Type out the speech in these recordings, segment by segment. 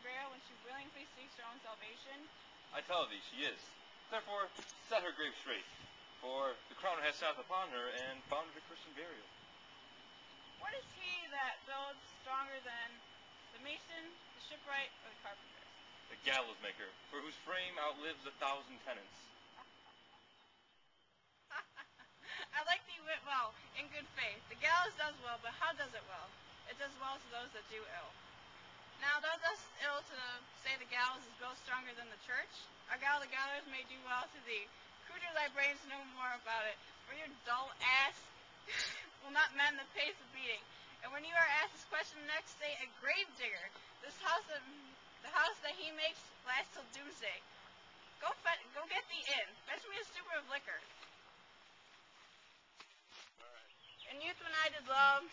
burial when she willingly seeks her own salvation? I tell thee, she is. Therefore, set her grave straight, for the crown has sat upon her and founded a Christian burial. What is he that builds stronger than the mason, the shipwright, or the carpenter? The gallows maker, for whose frame outlives 1,000 tenants. I like thee wit well, in good faith. The gallows does well, but how does it well? It does well to those that do ill. Now thou dost ill to say the gallows is built stronger than the church. Our the gallows may do well to thee. Cruder thy brains no more about it, for your dull ass will not mend the pace of beating. And when you are asked this question next, say a grave digger. The house that he makes lasts till doomsday. Go get thee in. Fetch me a stupor of liquor. In youth when I did love,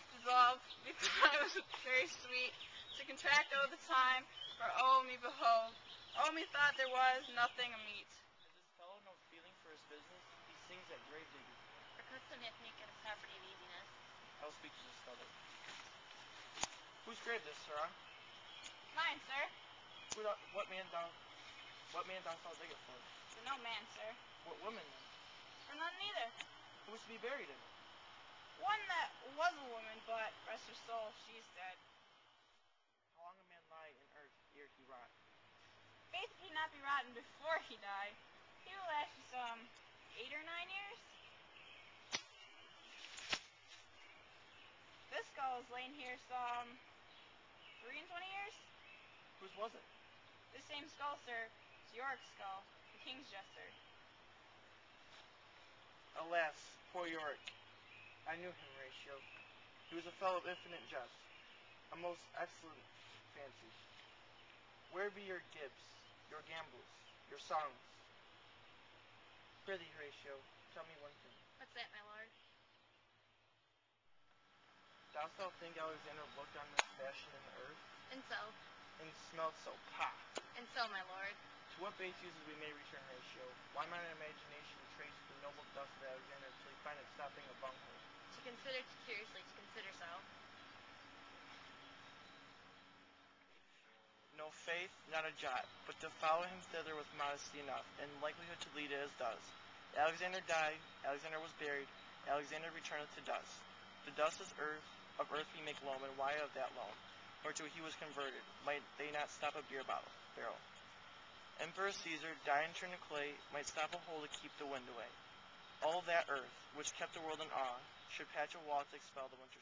before I was very sweet, to contract the time, for me behold, me thought there was nothing a meet. Has this fellow no feeling for his business? He sings at grave digging. For custom ethnic and a property of easiness. I will speak to this fellow. Whose grave this, sirrah? Mine, sir. What man thou dig it for? For no man, sir. What woman then? For none neither. Who is to be buried in it? One that was a woman, but rest her soul, she's dead. How long a man lie in earth ere he rot? Faith if he not be rotten before he die, he will last you some 8 or 9 years. This skull has lain here some 23 years. Whose was it? This same skull, sir, is Yorick's skull, the king's jester. Alas, poor Yorick. I knew him, Ratio. He was a fellow of infinite jest, a most excellent fancy. Where be your gibes, your gambols, your songs? Prithee, Ratio, tell me one thing. What's that, my lord? Dost thou think Alexander looked on this fashion in the earth? And so? And smelled so, pah! And so, my lord? To what base uses we may return, Ratio? Why might an imagination trace the noble dust of Alexander till we find it stopping a bunghole? To consider curiously, to consider so. No faith, not a jot, but to follow him thither with modesty enough, and likelihood to lead it as does. Alexander died, Alexander was buried, Alexander returneth to dust. The dust is earth, of earth we make loam, and why of that loam? Whereto he was converted, might they not stop a beer barrel? Emperor Caesar, died and turned to clay, might stop a hole to keep the wind away. All that earth, which kept the world in awe, should patch a wall to expel the winter